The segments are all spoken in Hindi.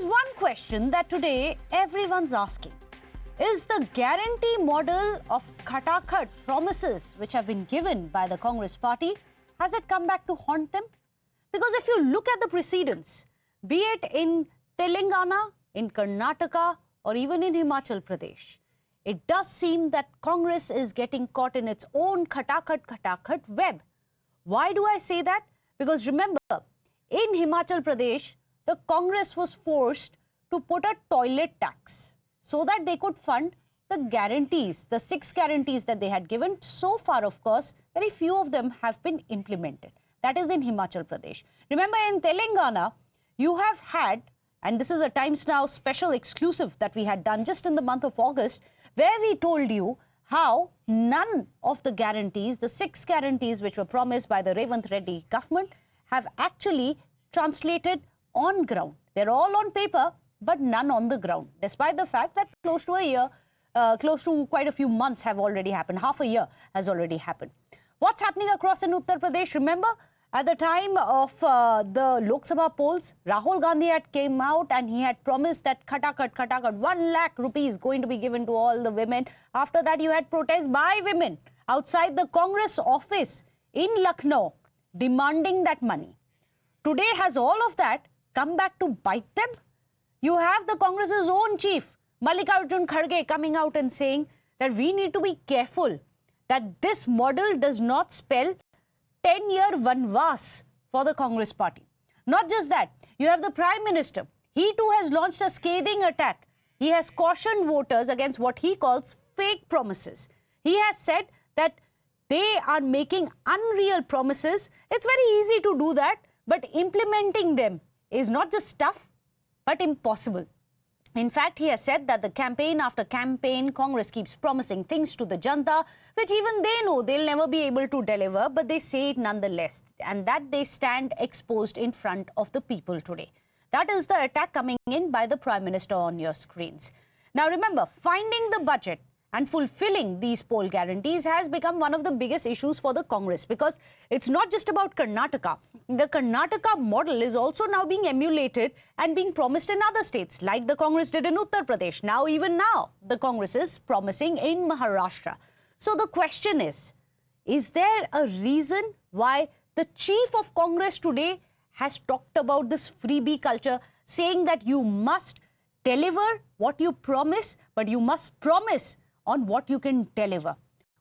There's one question that today everyone's asking. Is the guarantee model of Khatakhat promises which have been given by the Congress party, has it come back to haunt them? Because if you look at the precedents, be it in Telangana, in Karnataka, or even in Himachal Pradesh, it does seem that Congress is getting caught in its own Khatakhat web. Why do I say that? Because remember, in Himachal Pradesh, the Congress was forced to put a toilet tax so that they could fund the guarantees, the 6 guarantees that they had given. So far, of course, very few of them have been implemented. That is in Himachal Pradesh. Remember, in Telangana, you have had, and this is a Times Now special exclusive that we had done just in the month of August, where we told you how none of the guarantees, the 6 guarantees which were promised by the Revant Reddy government, have actually translated on ground. They're all on paper, but none on the ground, despite the fact that close to a year, close to quite a few months have already happened. Half a year has already happened. What's happening across in Uttar Pradesh? Remember, at the time of the Lok Sabha polls, Rahul Gandhi had came out and he had promised that Khatakhat, 1 lakh rupees going to be given to all the women. After that, you had protests by women outside the Congress office in Lucknow demanding that money. Today, has all of that come back to bite them? You have the Congress's own chief, Mallikarjun Kharge, coming out and saying that we need to be careful that this model does not spell 10-year vanvas for the Congress party. Not just that, you have the Prime Minister. He too has launched a scathing attack. He has cautioned voters against what he calls fake promises. He has said that they are making unreal promises. It's very easy to do that, but implementing them is not just tough, but impossible. In fact, he has said that the campaign after campaign, Congress keeps promising things to the Janta, which even they know they'll never be able to deliver, but they say it nonetheless, and that they stand exposed in front of the people today. That is the attack coming in by the Prime Minister on your screens. Now remember, finding the budget and fulfilling these poll guarantees has become one of the biggest issues for the Congress, because it's not just about Karnataka. The Karnataka model is also now being emulated and being promised in other states, like the Congress did in Uttar Pradesh. Even now, the Congress is promising in Maharashtra. So the question is there a reason why the chief of Congress today has talked about this freebie culture, saying that you must deliver what you promise, but you must promise on what you can deliver.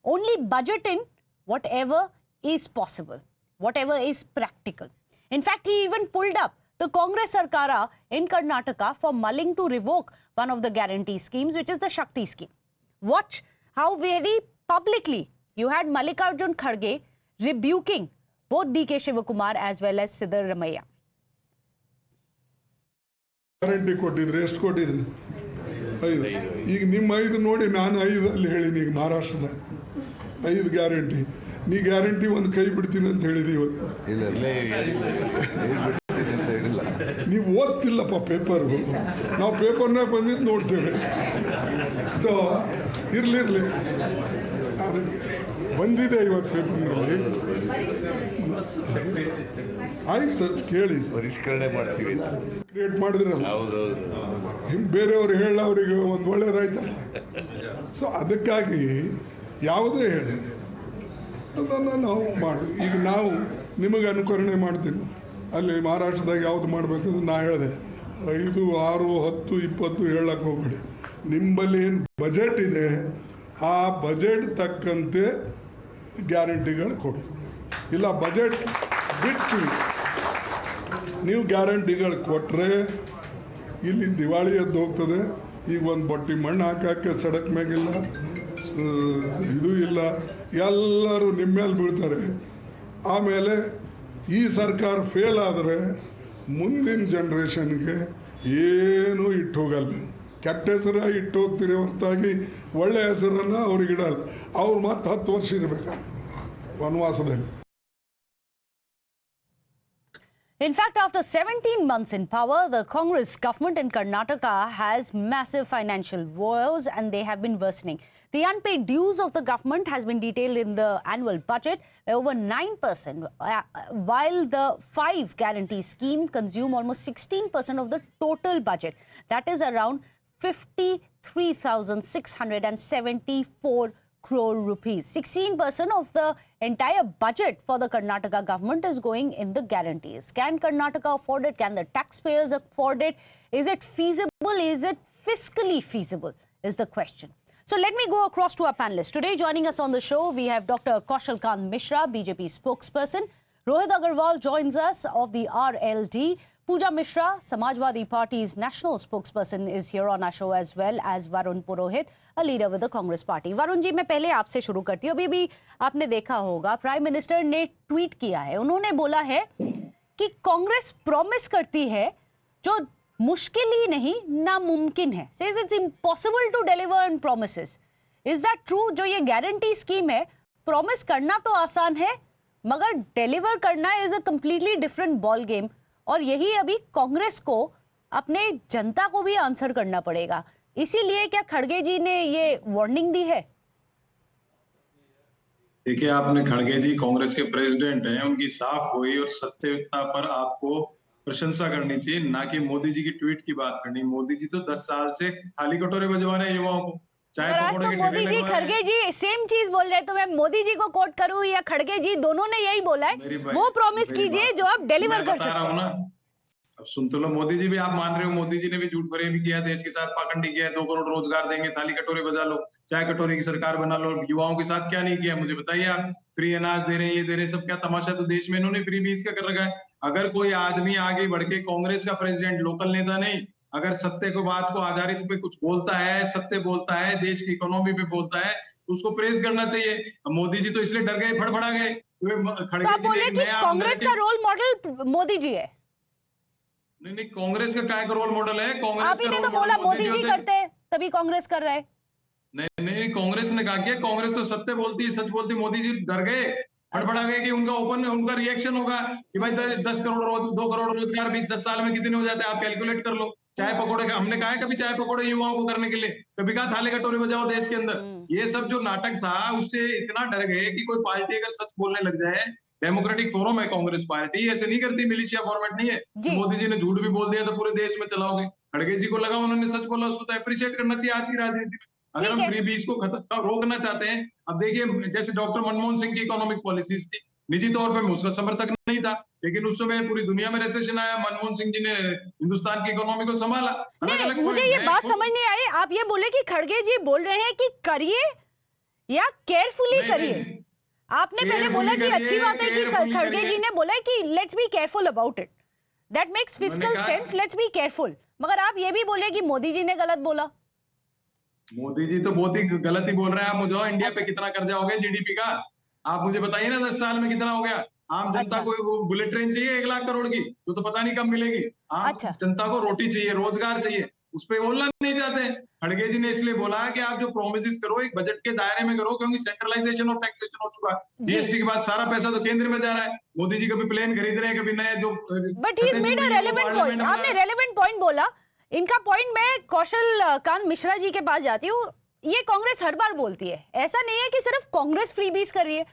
Only budget in whatever is possible, whatever is practical. In fact, he even pulled up the Congress Sarkara in Karnataka for mulling to revoke one of the guarantee schemes, which is the Shakti scheme. Watch how very publicly you had Mallikarjun Kharge rebuking both D.K. Shivakumar as well as Siddaramaiah. Guarantee ಕೊಟ್ಟಿದ್ರೆ ಎಷ್ಟು ಕೊಟ್ಟಿದ್ರಿ? 5. ಈಗ ನಿಮ್ಮ 5 ನೋಡಿ ನಾನು 5 ಅಲ್ಲಿ ಹೇಳಿನಿ. ಈಗ ಮಹಾರಾಷ್ಟ್ರದ 5 ಗ್ಯಾರಂಟಿ. ನೀ ಗ್ಯಾರಂಟಿ ಒಂದು ಕೈ ಬಿಡ್ತೀನಿ ಅಂತ ಹೇಳಿದಿ ಇವತ್ತು. ನೀವು ಓದ್ತಿಲ್ಲಪ್ಪ ಪೇಪರ್. ನಾವು ಪೇಪರ್ನಾಗ ಬಂದಿದ್ದು ನೋಡ್ತೇವೆ. ಸೊ ಇರ್ಲಿ ಅದಕ್ಕೆ ಬಂದಿದೆ ಇವತ್ತು ಪೇಪರ್ನಲ್ಲಿ. ಆಯ್ತು ಕೇಳಿ, ಪರಿಷ್ಕರಣೆ ಮಾಡ್ತೀವಿ. ಕ್ರಿಯೇಟ್ ಮಾಡಿದ್ರಲ್ಲ, ಬೇರೆಯವರು ಹೇಳ ಅವರಿಗೆ ಒಂದು ಒಳ್ಳೇದಾಯ್ತಲ್ಲ. ಸೊ ಅದಕ್ಕಾಗಿ ಯಾವುದೇ ಹೇಳಿ ಅದನ್ನು ನಾವು ಮಾಡಿ. ಈಗ ನಾವು ನಿಮಗೆ ಅನುಕರಣೆ ಮಾಡ್ತೀವಿ. ಅಲ್ಲಿ ಮಹಾರಾಷ್ಟ್ರದಾಗ ಯಾವ್ದು ಮಾಡಬೇಕಂದ್ರೆ ನಾ ಹೇಳಿದೆ 5, 6, 10, 20 ಹೇಳಕ್ಕೆ ಹೋಗ್ಬೇಡಿ. ನಿಮ್ಮಲ್ಲಿ ಏನು ಬಜೆಟ್ ಇದೆ ಆ ಬಜೆಟ್ ತಕ್ಕಂತೆ ಗ್ಯಾರಂಟಿಗಳು ಕೊಡಿ. ಇಲ್ಲ ಬಜೆಟ್ ಬಿಟ್ಟು ನೀವು ಗ್ಯಾರಂಟಿಗಳು ಕೊಟ್ಟರೆ ಇಲ್ಲಿ ದಿವಾಳಿ ಎದ್ದು ಹೋಗ್ತದೆ. ಈಗ ಒಂದು ಬಟ್ಟಿ ಮಣ್ಣು ಹಾಕಕ್ಕೆ ಸಡಕ್ ಮ್ಯಾಗಿಲ್ಲ, ಇದು ಇಲ್ಲ, ಎಲ್ಲರೂ ನಿಮ್ಮ ಮೇಲೆ ಬೀಳ್ತಾರೆ. ಆಮೇಲೆ ಈ ಸರ್ಕಾರ ಫೇಲ್ ಆದರೆ ಮುಂದಿನ ಜನ್ರೇಷನ್ಗೆ ಏನೂ ಇಟ್ಟು ಹೋಗಲ್ಲ. ಕೆಟ್ಟ ಹೆಸರ ಇಟ್ಟು ಹೋಗ್ತೀರಿ ಹೊರತಾಗಿ ಒಳ್ಳೆ ಹೆಸರನ್ನು ಅವ್ರಿಗೆ ಇಡಲ್ಲ. ಅವ್ರು ಮತ್ತೆ 10 ವರ್ಷ ಇರಬೇಕಾಗ್ತದೆ ವನವಾಸದಲ್ಲಿ. In fact, after 17 months in power, the Congress government in Karnataka has massive financial woes and they have been worsening. The unpaid dues of the government has been detailed in the annual budget, over 9%, while the 5 guarantee scheme consume almost 16% of the total budget. That is around 53,674 crore rupees. 16% of the entire budget for the Karnataka government is going in the guarantees. Can Karnataka afford it? Can the taxpayers afford it? Is it feasible? Is it fiscally feasible? Is the question. So let me go across to our panelists. Today joining us on the show, we have Dr. Kaushal Kant Mishra, BJP spokesperson. Rohit Agarwal joins us of the RLD. Pooja Mishra, Samajwadi Party's national spokesperson, is here on our show, as well as Varun Purohit, a leader with the Congress Party. Varun जी, मैं पहले आपसे शुरू करती हूँ. अभी भी आपने देखा होगा, प्राइम मिनिस्टर ने ट्वीट किया है. उन्होंने बोला है कि कांग्रेस प्रॉमिस करती है जो मुश्किल ही नहीं, नामुमकिन है. Says it's impossible to deliver on promises. Is that true? जो ये गारंटी स्कीम है, प्रॉमिस करना तो आसान है, मगर डिलीवर करना is a completely different ball game. और यही अभी कांग्रेस को अपने जनता को भी आंसर करना पड़ेगा. इसीलिए क्या खड़गे जी ने ये वार्निंग दी है? देखिए, आपने खड़गे जी कांग्रेस के प्रेसिडेंट हैं, उनकी साफ हुई और सत्यता पर आपको प्रशंसा करनी चाहिए, ना कि मोदी जी की ट्वीट की बात करनी. मोदी जी तो 10 साल से थाली कटोरे बजवा रहे हैं युवाओं को, चाहे पकौड़े के मोदी जी खड़गे जी सेम चीज बोल रहे हैं. तो मैं मोदी जी को कोट करूं या खड़गे जी, दोनों ने यही बोला है, वो प्रॉमिस कीजिए जो आप डिलीवर कर सकते हैं. अब सुन तो लो, मोदी जी भी आप मान रहे हो, मोदी जी ने भी झूठ फरेब किया, देश के साथ पाखंडी किया है. 2 करोड़ रोजगार देंगे, थाली कटोरे बजा लो, चाय कटोरे की सरकार बना लो. युवाओं के साथ क्या नहीं किया मुझे बताइए. आप फ्री अनाज दे रहे हैं, ये दे रहे हैं, सब क्या तमाशा तो देश में इन्होंने फ्री बीज का कर रखा है. अगर कोई आदमी आगे बढ़ के कांग्रेस का प्रेसिडेंट, लोकल नेता नहीं, अगर सत्य को बात को आधारित पे कुछ बोलता है, सत्य बोलता है, देश की इकोनॉमी पे बोलता है, तो उसको प्रेज करना चाहिए. मोदी जी तो इसलिए डर गए, फड़फड़ा गए. कांग्रेस का रोल मॉडल मोदी जी है. नहीं, कांग्रेस का क्या रोल मॉडल है? कांग्रेस आप ही ने तो बोला मोदी जी करते हैं तभी कांग्रेस कर रहा है. नहीं, कांग्रेस ने कहा कि कांग्रेस तो सत्य बोलती है, सच बोलती. मोदी जी डर गए, फड़फड़ा गए कि उनका रिएक्शन होगा कि भाई 10 करोड़ 2 करोड़ रोजगार भी 10 साल में कितने हो जाते हैं, आप कैलकुलेट कर लो. चाय पकौड़े का हमने कहा है कभी चाय पकौड़े युवाओं को करने के लिए? कभी कहा थाली कटोरे बजाओ देश के अंदर? ये सब जो नाटक था उससे इतना डर गए कि कोई पार्टी अगर सच बोलने लग जाए, डेमोक्रेटिक फोरम है कांग्रेस पार्टी, ऐसे नहीं करती, मिलिशिया फॉर्मेट नहीं है. मोदी जी ने झूठ भी बोल दिया तो पूरे देश में चलाओगे. खड़गे जी को लगा उन्होंने सच बोला, उसको तो अप्रिशिएट करना चाहिए आज की राजनीति में. अगर हम फ्री बीज को रोकना चाहते हैं, अब देखिए जैसे डॉक्टर मनमोहन सिंह की इकोनॉमिक पॉलिसीज थी, निजी तौर पे मैं उसका समर्थक नहीं था, लेकिन उस समय पूरी दुनिया में रिसेशन आया, मनमोहन सिंह जी ने हिंदुस्तान की इकोनॉमी को संभाला. नहीं, मुझे ये बात समझ नहीं आई. आप ये बोले कि खड़गे जी बोल रहे हैं कि करिए या केयरफुली करिए. आपने पहले बोला कि अच्छी बात है कि खड़गे जी ने बोला कि let's be careful about it, that makes fiscal sense, let's be careful. मगर आप ये भी बोले कि मोदी जी ने गलत बोला. मोदी जी तो बहुत ही गलत ही बोल रहे हैं. आप मुझे इंडिया पे कितना कर्जा हो गया जीडीपी का, आप मुझे बताइए ना. 10 साल में कितना हो गया? आम जनता को बुलेट ट्रेन चाहिए 1 लाख करोड़ की, तो पता नहीं कब मिलेगी. आम जनता को रोटी चाहिए, रोजगार चाहिए, उस पर बोलना नहीं चाहते. खड़गे जी ने इसलिए बोला कि आप जो प्रोमिस करो एक बजट के दायरे में करो, क्योंकि सेंट्रलाइजेशन ऑफ टैक्सेशन हो चुका है. जीएसटी के बाद सारा पैसा तो केंद्र में जा रहा है. मोदी जी कभी प्लेन खरीद रहे हैं, कभी नए जो. But he made a relevant point. आपने रेलेवेंट पॉइंट बोला. इनका पॉइंट मैं कौशल कांत मिश्रा जी के पास जाती हूँ. ये कांग्रेस हर बार बोलती है, ऐसा नहीं है कि सिर्फ कांग्रेस फ्रीबीज कर रही है.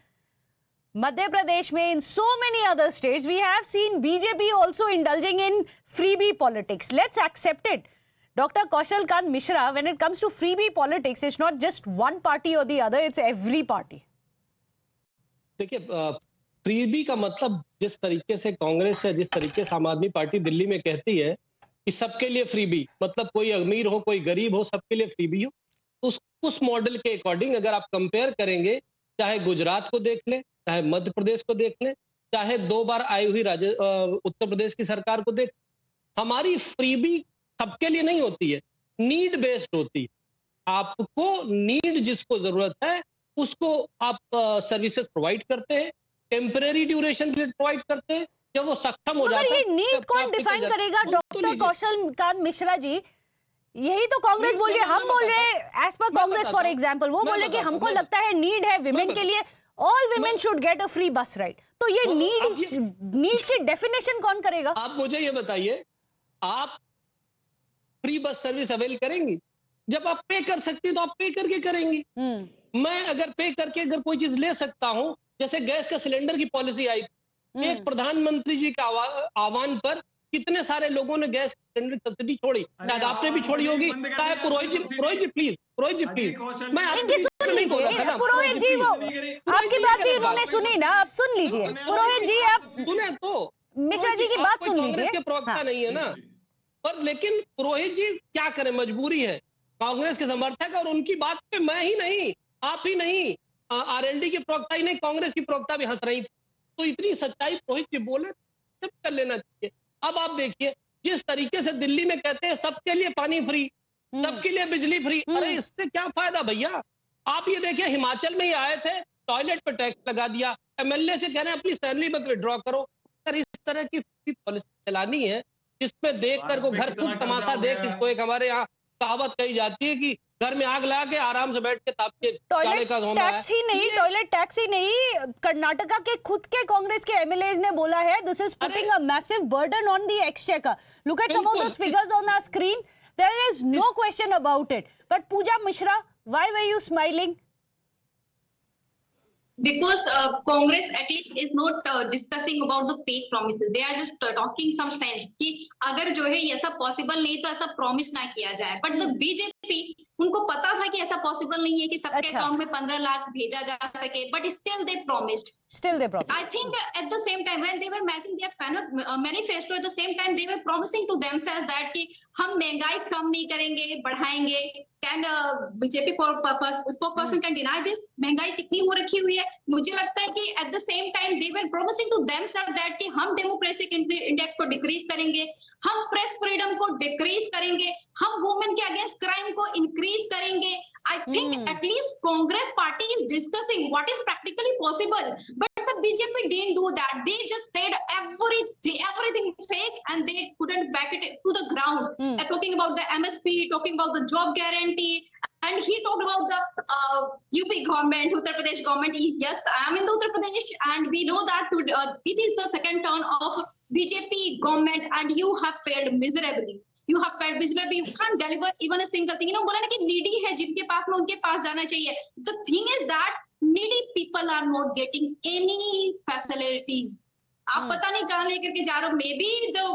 मध्य प्रदेश में, in so many other states, we have seen BJP also indulging in freebie politics. Let's accept it. Dr. Kaushal Kant Mishra, when it comes to freebie politics, it's not just one party or the other, it's every party. देखिए, फ्रीबी का मतलब जिस तरीके से कांग्रेस या जिस तरीके से आम आदमी पार्टी दिल्ली में कहती है कि सबके लिए फ्रीबी, मतलब कोई अमीर हो कोई गरीब हो सबके लिए फ्रीबी हो, उस मॉडल के अकॉर्डिंग अगर आप कंपेयर करेंगे, चाहे गुजरात को देख लें, चाहे मध्य प्रदेश को देख लें, चाहे 2 बार आई हुई उत्तर प्रदेश की सरकार को देख, हमारी फ्रीबी सबके लिए नहीं होती है, नीड बेस्ड होती है. आपको नीड जिसको जरूरत है उसको आप सर्विसेज प्रोवाइड करते हैं, टेम्परेरी ड्यूरेशन के लिए प्रोवाइड करते हैं. जब वो सक्षम हो जाता है, ये नीड कौन डिफाइन करेगा? डॉक्टर कौशल कांत मिश्रा जी, यही तो कांग्रेस बोल रही है. हम बोल रहे हैं as per Congress for example, वो बोले कि हमको लगता है नीड है विमेन के लिए, all women should get a free bus ride. तो ये नीड की डेफिनेशन कौन करेगा? आप मुझे ये बताइए, आप फ्री बस सर्विस अवेल करेंगी? जब आप पे कर सकती तो आप पे करके करेंगी। मैं अगर पे करके अगर कोई चीज ले सकता हूं, जैसे गैस का सिलेंडर की पॉलिसी आई थी, एक प्रधानमंत्री जी के आह्वान पर कितने सारे लोगों ने गैस सिलेंडर सब्सिडी छोड़ी, शायद आपने भी छोड़ी होगी। चाहे पुरोहित जी प्लीज, मैं आपकी सुन नहीं बोला था लीजिए ना। पुरोहित जी, वो आपकी बात ही उन्होंने सुनी ना, आप सुन लीजिए। पुरोहित जी आप सुने तो मिश्रा जी की बात सुन लीजिए। कांग्रेस के प्रवक्ता नहीं है ना, पर लेकिन पुरोहित जी क्या करें, मजबूरी है, कांग्रेस के समर्थक, और उनकी बात पे मैं ही नहीं, आप ही नहीं, आरएलडी की प्रवक्ता ही नहीं, कांग्रेस की प्रवक्ता भी हंस रही थी। तो इतनी सच्चाई पुरोहित जी बोले, सब कर लेना चाहिए। अब आप देखिए, जिस तरीके से दिल्ली में कहते हैं सबके लिए पानी फ्री, सबके लिए बिजली फ्री, अरे इससे क्या फायदा भैया? आप ये देखिए, हिमाचल में ही आए थे, टॉयलेट पे टैक्स लगा दिया, एमएलए से कह रहे हैं अपनी सैलरी मत विड्रॉ करो। सर इस तरह की पॉलिसी चलानी है जिसमें देख कर को घर खुद तमाशा देख, इसको एक हमारे यहाँ कहावत कही जाती है कि घर में आग लगा के आराम से बैठ के तापके जाड़े का सोना है। टैक्स ही नहीं, टॉयलेट टैक्स ही नहीं, कर्नाटका के खुद के कांग्रेस के एमएलएज ने बोला है this is putting a massive burden on the exchequer. Look at some of those figures on our screen, there is no question about it. But Pooja Mishra, why were you smiling? Because Congress at least is not discussing about the fake promises. They are just talking some sense कि अगर जो है ऐसा पॉसिबल नहीं तो ऐसा प्रॉमिस ना किया जाए। बट द बीजेपी, उनको पता था कि ऐसा पॉसिबल नहीं है कि सबके अकाउंट में 15 लाख भेजा जा सके, but still they promised. I think at the same time when they were making their manifesto, at the same time they were promising to themselves that कि हम महंगाई कम नहीं करेंगे, बढ़ाएंगे। Can BJP spokesperson can deny this? महंगाई कितनी हो रखी हुई है? मुझे लगता है कि at the same time they were promising to themselves that कि हम डेमोक्रेटिक इंडेक्स को डिक्रीज करेंगे, हम प्रेस फ्रीडम को डिक्रीज करेंगे, हम वुमेन के अगेंस्ट क्राइम को इंक्रीज करेंगे। I think at least Congress party is discussing what is practically possible, but the BJP didn't do that. They just said everything fake and they couldn't back it to the ground. Talking about the MSP, talking about the job guarantee, and he talked about the UP government, Uttar Pradesh government. Yes, I am in the Uttar Pradesh, and we know that it is the second turn of BJP government, and you have failed miserably. You have failed miserably. You can't deliver even a single thing. बोला ना कि needy है जिनके पास में उनके पास जाना चाहिए. The thing is that needy people are not getting any facilities. आप पता नहीं कहाँ लेकर के जा रहे हो. Maybe the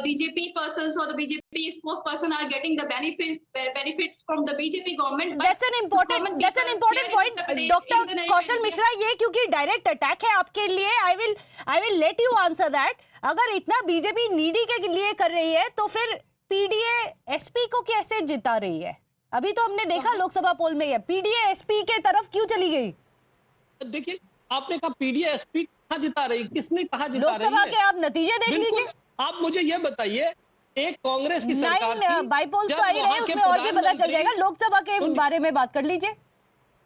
BJP persons or the BJP spokesperson are getting the benefits from the BJP government. That's an important point, Dr. कौशल मिश्रा. ये क्योंकि डायरेक्ट अटैक है आपके लिए, I will let you answer that. अगर इतना बीजेपी नीडी के लिए कर रही है तो फिर पीडीए एसपी को कैसे जिता रही है? अभी तो हमने देखा लोकसभा पोल में, पीडीए एसपी के तरफ क्यों चली गई? देखिए, आपने कहा पीडीए एसपी कहां जिता रही, किसने कहा जिता रही है? लोकसभा के आप नतीजे देख लीजिए। आप मुझे ये बताइए, एक कांग्रेस की सरकार थी, बाईपोल्स तो आई है, उसमें और भी पता चल जाएगा। लोकसभा के बारे में बात कर लीजिए।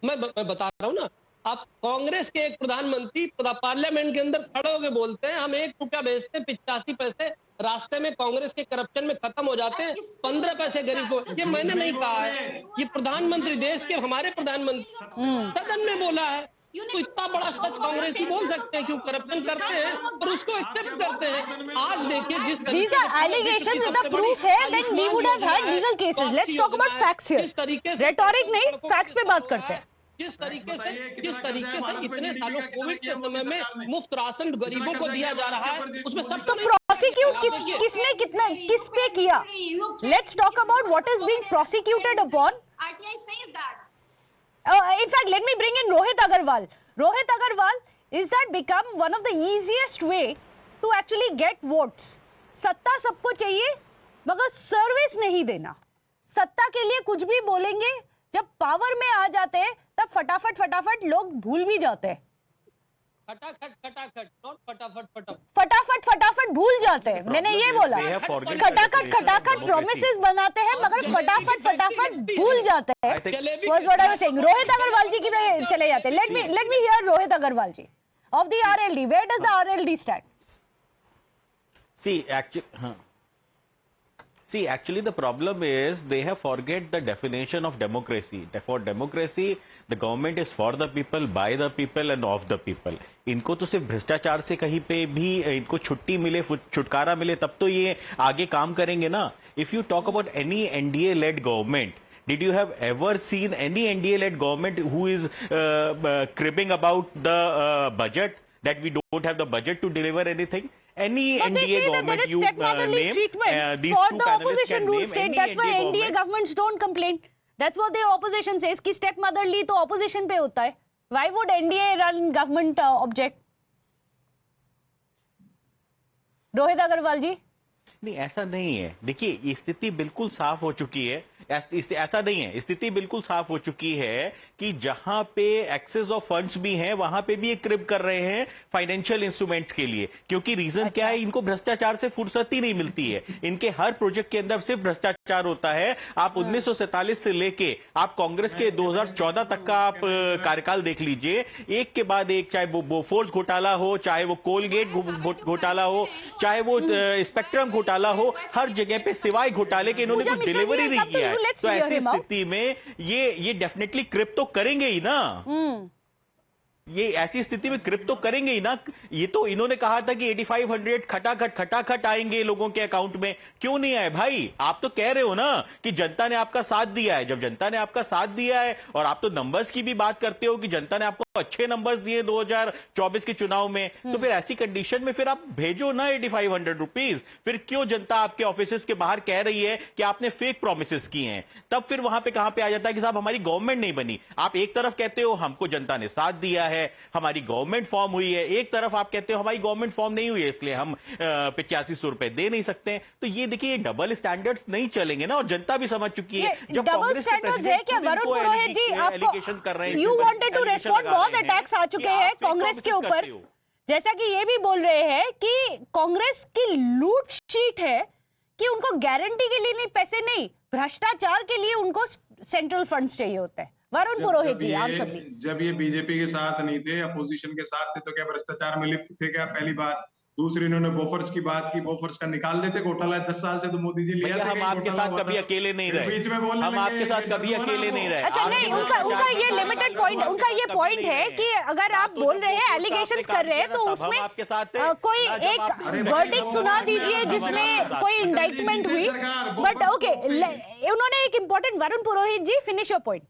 मैं बता रहा हूँ ना, आप कांग्रेस के एक प्रधानमंत्री पार्लियामेंट के अंदर खड़े होकर बोलते हैं हम 1 रुपया भेजते, 85 पैसे रास्ते में कांग्रेस के करप्शन में खत्म हो जाते हैं, 15 पैसे गरीब को। ये मैंने नहीं कहा है, ये प्रधानमंत्री, देश के हमारे प्रधानमंत्री सदन में बोला है। तो इतना बड़ा सच कांग्रेसी बोल सकते हैं क्यों? करप्शन करते हैं और उसको एक्सेप्ट करते हैं। आज देखिए जिस These are allegations. If the proof है, then we would have had legal cases. Let's talk about facts here. Rhetoric नहीं, facts पे बात करते हैं। जिस तरीके से इतने सालों कोविड के समय में मुफ्त राशन गरीबों को दिया जा रहा है, उसमें सब तो प्रोसिक्यूट किसने किस पे किया? Let's talk about what is being prosecuted upon. In fact, let me bring in Rohit Agarwal. Rohit Agarwal, is that become one of the easiest way to actually get votes? सत्ता सबको चाहिए मगर सर्विस नहीं देना। सत्ता के लिए कुछ भी बोलेंगे, जब पावर में आ जाते हैं तब फटाफट लोग भूल भी जाते हैं। फटाफट भूल जाते हैं। मैंने ये बोला, खटाखट प्रॉमिसेस बनाते हैं मगर फटाफट भूल जाते हैं। रोहित अग्रवाल जी की चले जाते हैं। Let me hear Rohit Agarwal ji of the RLD. Where does the RLD stand? See, actually the problem is they have forget the definition of democracy. For democracy, the government is for the people, by the people and of the people. इनको तो सिर्फ भ्रष्टाचार से कहीं पे भी इनको छुट्टी मिले, छुटकारा मिले, तब तो ये आगे काम करेंगे ना. If you talk about any NDA-led government, did you have ever seen any NDA-led government who is cribbing about the budget, that we don't have the budget to deliver anything? Any But NDA government you name, these for two the panelists opposition can rule name state. any That's why NDA government. governments don't complain. That's what the opposition says कि step motherly तो opposition पे होता है. Why would NDA run government object? Rohit Agarwal जी. नहीं, ऐसा नहीं है. देखिए, स्थिति बिल्कुल साफ हो चुकी है. ऐसा नहीं है, स्थिति बिल्कुल साफ हो चुकी है कि जहां पे एक्सेस ऑफ फंड्स भी हैं, वहां पे भी ये क्रिब कर रहे हैं फाइनेंशियल इंस्ट्रूमेंट्स के लिए. क्योंकि रीजन क्या है, इनको भ्रष्टाचार से फुर्सत ही नहीं मिलती है. इनके हर प्रोजेक्ट के अंदर सिर्फ भ्रष्टाचार होता है. आप 1947 से लेके आप कांग्रेस के 2014 तक का आप कार्यकाल देख लीजिए, एक के बाद एक, चाहे वो बोफोर्स घोटाला हो, चाहे वो कोलगेट घोटाला हो, चाहे वो स्पेक्ट्रम घोटाला हो, हर जगह पे सिवाय घोटाले के इन्होंने कुछ डिलीवरी नहीं किया है. तो ऐसी स्थिति में ये डेफिनेटली क्रिप तो करेंगे ही ना. ये ऐसी स्थिति में क्रिप तो करेंगे ही ना. ये तो इन्होंने कहा था कि 8500 खटाखट आएंगे लोगों के अकाउंट में. क्यों नहीं आए भाई? आप तो कह रहे हो ना कि जनता ने आपका साथ दिया है. जब जनता ने आपका साथ दिया है, और आप तो नंबर्स की भी बात करते हो कि जनता ने आपको अच्छे नंबर्स दिए 2024 के चुनाव में, तो फिर ऐसी कंडीशन में फिर आप भेजो ना 8500 रुपीज. फिर क्यों जनता आपके ऑफिसेस के बाहर कह रही है कि आपने फेक प्रोमिसेस किए हैं? तब फिर वहां पे कहां पे आ जाता है कि साहब हमारी गवर्नमेंट नहीं बनी. आप एक तरफ कहते हो हमको जनता ने साथ दिया है, हमारी गवर्नमेंट फॉर्म हुई है, एक तरफ आप कहते हो हमारी गवर्नमेंट फॉर्म नहीं हुई है इसलिए हम 8500 रुपए दे नहीं सकते. तो ये देखिए, डबल स्टैंडर्ड्स नहीं चलेंगे ना, और जनता भी समझ चुकी है. जब डबल स्टैंडर्ड्स है क्या वरुण पुरोहित जी? एलिगेशन कर रहे हैं, यू वांटेड टू रिस्पॉन्ड. बहुत अटैक्स आ चुके हैं कांग्रेस के ऊपर, जैसा कि ये भी बोल रहे हैं कि कांग्रेस की लूट शीट है कि उनको गारंटी के लिए नहीं, पैसे नहीं, भ्रष्टाचार के लिए उनको सेंट्रल फंड्स चाहिए होते हैं. वरुण पुरोहित जी, आंसर प्लीज. जब ये बीजेपी के साथ नहीं थे, अपोजिशन के साथ थे, तो क्या भ्रष्टाचार में लिप्त थे क्या? पहली बात. दूसरी, इन्होंने बोफर्स की बात की, बोफर्स का निकाल देते घोटाला. 10 साल से तो मोदी जी लिया था. हम आपके साथ कभी अकेले नहीं रहे. बीच में बोलने हम आपके साथ कभी अकेले नहीं रहे. अच्छा नहीं, उनका ये लिमिटेड पॉइंट, उनका ये पॉइंट है कि अगर आप बोल रहे हैं, एलिगेशंस कर रहे हैं, तो उसमें आपके साथ कोई एक वर्डिक्ट सुना दीजिए जिसमें कोई इंडाइटमेंट हुई. बट ओके, उन्होंने एक important, Varun Purohit ji finish your point.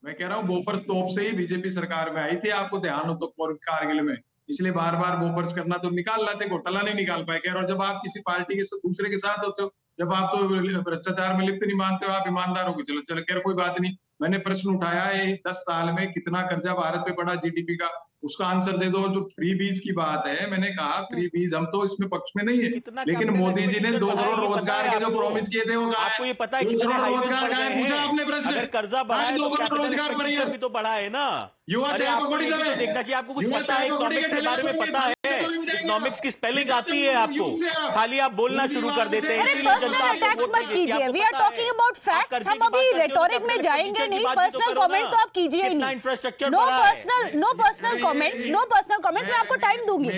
मैं कह रहा हूँ बोफर्स तोप से ही बीजेपी सरकार में आई थी, आपको ध्यान हो तो कारगिल में, इसलिए बार बार बोफर्स करना तो निकाल लाते, घोटाला नहीं निकाल पाए. कह रहा हूं, जब आप किसी पार्टी के दूसरे के साथ होते हो, जब आप तो भ्रष्टाचार में लिप्त नहीं मानते हो, आप ईमानदार हो, चलो कह रहे कोई बात नहीं. मैंने प्रश्न उठाया है 10 साल में कितना कर्जा भारत पे पड़ा जीडीपी का, उसका आंसर दे दो. जो फ्री बीज की बात है, मैंने कहा फ्री बीज, हम तो इसमें पक्ष में नहीं है, लेकिन मोदी जी ने 2 करोड़ रोजगार के जो प्रॉमिस किए थे वो आपको ये पता है 2 करोड़ रोजगार का है? पूछा आपने प्रश्न? अगर कर्जा बढ़ा है 2 करोड़ रोजगार भी तो बढ़ा है ना. युवा चाय पकौड़ी तो देखना चाहिए. आपको कुछ पता है इकोनॉमिक्स के बारे में? पता है इकोनॉमिक्स की स्पेलिंग आती है आपको? खाली आप बोलना शुरू कर देते हैं. पर्सनल अटैक्स मत कीजिए. We are talking about facts. हम अभी रेटोरिक में जाएंगे नहीं. पर्सनल कमेंट तो आप कीजिए ही नहीं. Infrastructure no personal comments, no personal comments. मैं आपको टाइम दूंगी.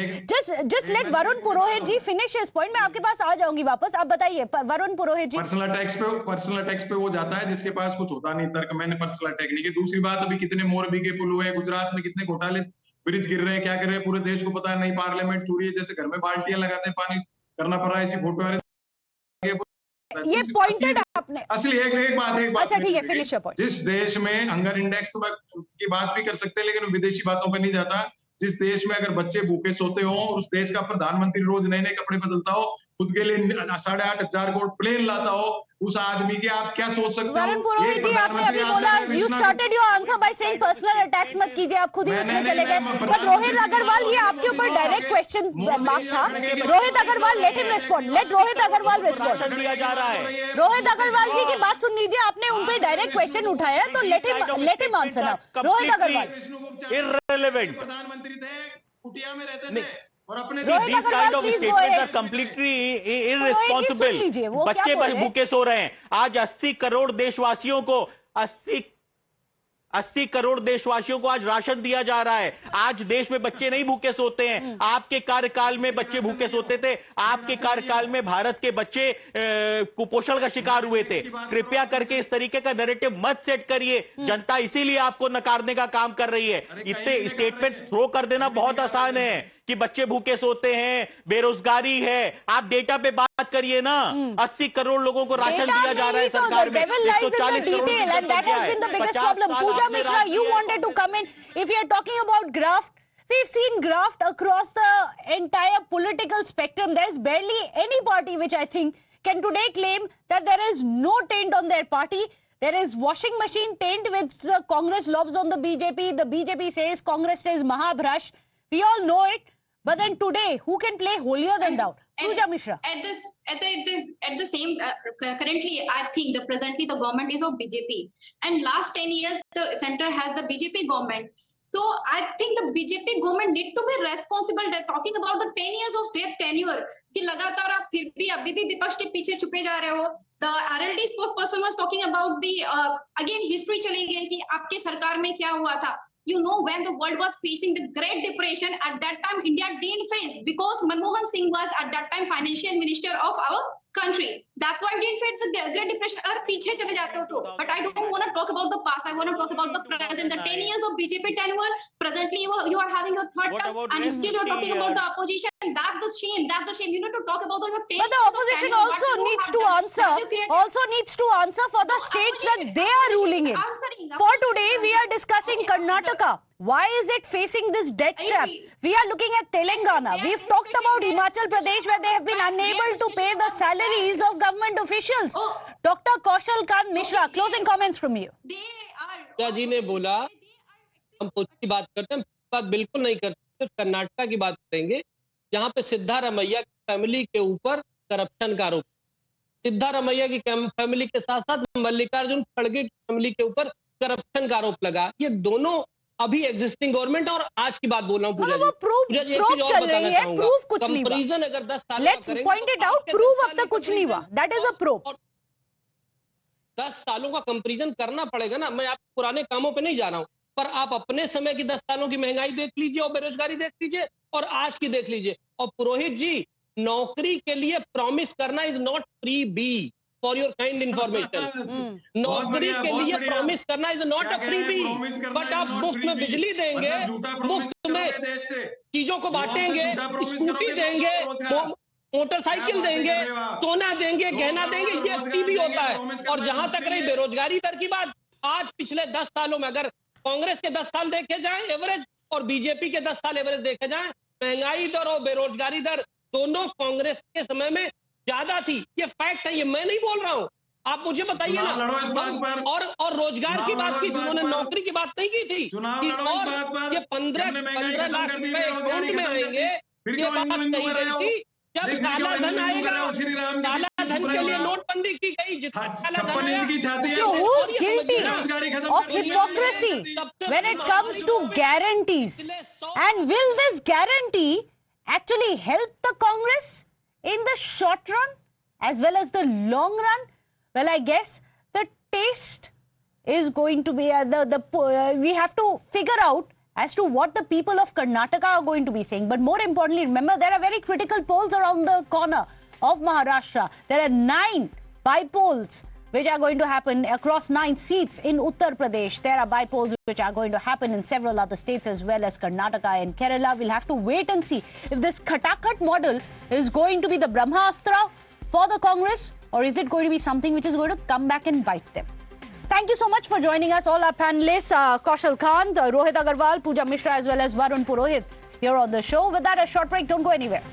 Just let Varun Purohit ji finish his point. मैं आपके पास आ जाऊंगी वापस. आप बताइए वरुण पुरोहित जी. पर्सनल अटैक्स पे वो जाता है जिसके पास कुछ होता नहीं तर्क. मैंने पर्सनल अटैक नहीं किया. दूसरी बात, अभी कितने मोरबी के पुल हुए, गुजरात में कितने घोटाले, ब्रिज गिर रहे हैं, क्या कर रहे हैं, पूरे देश को पता है. नहीं पार्लियामेंट चोरी है, जैसे घर में बाल्टियां लगाते हैं पानी करना पड़ रहा है. ऐसी फोटो ये पॉइंटेड आपने असली एक बात. अच्छा ठीक है, फिनिश योर पॉइंट. जिस देश में हंगर इंडेक्स, तो की बात भी कर सकते हैं, लेकिन विदेशी बातों पर नहीं जाता. जिस देश में अगर बच्चे भूखे सोते हो, उस देश का प्रधानमंत्री रोज नए नए कपड़े बदलता हो, खुद के लिए 8,500 करोड़ प्लेन लाता हो, उस आदमी के आप क्या सोच सकते हो? वरुण पुरोहित जी, आपने अभी बोला, you started your answer by saying personal attacks मत कीजिए. आप खुद ही उसमें चले गए. बट रोहित अग्रवाल, ये आपके ऊपर डायरेक्ट क्वेश्चन मार्क था. Rohit Agarwal, let him respond. Let Rohit Agarwal respond. दिया जा रहा है. रोहित अग्रवाल जी की बात सुन लीजिए. आपने उन पे डायरेक्ट क्वेश्चन उठाया, तो let him answer now. Rohit Agarwal, irrelevant प्रधानमंत्री थे, कुटिया में रहते थे, और अपने These kind of statements are completely irresponsible. बच्चे भूखे सो रहे हैं. आज 80 करोड़ देशवासियों को 80 80 करोड़ देशवासियों को आज राशन दिया जा रहा है। आज देश में बच्चे नहीं भूखे सोते हैं। आपके कार्यकाल में बच्चे भूखे सोते थे। आपके कार्यकाल में भारत के बच्चे कुपोषण का शिकार हुए थे। कृपया करके इस तरीके का नैरेटिव मत सेट करिए। जनता इसीलिए आपको नकारने का काम कर रही है। इतने स्टेटमेंट्स थ्रो कर देना बहुत आसान है कि बच्चे भूखे सोते हैं, बेरोजगारी है। आप डेटा पे बात करिए ना। 80 करोड़ लोगों को राशन दिया जा रहा है सरकार में। 140 crore Pooja Mishra, you wanted to comment. If you are talking about graft, we've seen graft across the entire political spectrum. There is barely any party which I think can today claim that there is no taint on their party. There is washing machine taint with the Congress lobs on the BJP. The BJP says Congress is Mahabhrash. We all know it. But then today, who can play holier than thou? Pooja Mishra. At the same, currently, I think presently the government is of BJP. And last 10 years, the center has the BJP government. So I think the BJP government need to be responsible. They're talking about the 10 years of their tenure. कि लगातार आप फिर भी अभी भी विपक्ष के पीछे छुपे जा रहे हो. The RLD spokesperson was talking about the again history चली गई कि आपके सरकार में क्या हुआ था. You know, when the world was facing the Great Depression, at that time India didn't face because Manmohan Singh was at that time financial minister of our country. That's why we didn't face the Great Depression. अगर पीछे चले जाते हो तो. But I don't want to talk about the past. I want to talk about the present. The 10 years of BJP tenure. Presently, you are having your third term, and still you're talking about the opposition. That's the shame. That's the shame. You need to talk about your. But the opposition also needs to answer. Also needs to answer for the states that they are ruling in. For today, we are discussing Karnataka. Why is it facing this debt trap? We are looking at Telangana. We've talked about Himachal Pradesh, where they have been unable to pay the salaries of government officials. Dr. Kaushal Kant Mishra, closing comments from you. पूजा जी ने बोला हम पूजा की बात करते हैं, बात बिल्कुल नहीं करते, सिर्फ कर्नाटका की बात करेंगे जहां पे सिद्धारमैया की फैमिली के ऊपर करप्शन का आरोप, सिद्धारमैया की फैमिली के साथ साथ मल्लिकार्जुन खड़गे की फैमिली के ऊपर करप्शन का आरोप लगा. ये दोनों अभी एग्जिस्टिंग गवर्नमेंट और आज की बात बोल रहा हूँ पूजा जी एक चीज और बताना चाहूंगा. कंपैरिजन अगर 10 साल Let's point it out. Proof अब तक कुछ नहीं हुआ. That is a proof. 10 सालों का कंपैरिजन करना पड़ेगा ना. मैं आप पुराने कामों पे नहीं जा रहा हूँ, पर आप अपने समय की 10 सालों की महंगाई देख लीजिए और बेरोजगारी देख लीजिए और आज की देख लीजिए. और पुरोहित जी, नौकरी के लिए प्रॉमिस करना is not freebie. For your kind information, नौकरी के लिए प्रॉमिस करना is not a freebie. But आप मुफ्त में बिजली देंगे, मुफ्त में चीजों को बांटेंगे, स्कूटी देंगे, मोटरसाइकिल देंगे, सोना देंगे, गहना देंगे, ये फ्री बी होता है. और जहां तक रही बेरोजगारी दर की बात, आज पिछले 10 सालों में अगर कांग्रेस के 10 साल देखे जाए एवरेज और बीजेपी के 10 साल एवरेज देखे जाए, महंगाई दर और बेरोजगारी दर दोनों कांग्रेस के समय में ज्यादा थी. ये फैक्ट है, ये मैं नहीं बोल रहा हूं. आप मुझे बताइए ना. और रोजगार की बात की, जिन्होंने नौकरी की बात नहीं की थी. और ये 15 लाख रुपए अकाउंट में आएंगे, ये बात कही गई थी. जब काला धन आएगा, काला धन के लिए नोटबंदी की गई. जितना काला धन आया, So who's guilty of hypocrisy when it comes to guarantees? And will this guarantee actually help the Congress in the short run as well as the long run? Well, I guess the taste is going to be we have to figure out as to what the people of Karnataka are going to be saying. But more importantly, remember, there are very critical polls around the corner of Maharashtra. There are 9 by-polls which are going to happen across 9 seats in Uttar Pradesh. There are by-polls which are going to happen in several other states as well as Karnataka and Kerala. We'll have to wait and see if this Khatakat model is going to be the Brahmastra for the Congress, or is it going to be something which is going to come back and bite them? Thank you so much for joining us, all our panelists, Kaushal Kant, Rohit Agarwal, Pooja Mishra, as well as Varun Purohit here on the show. With that, a short break. Don't go anywhere.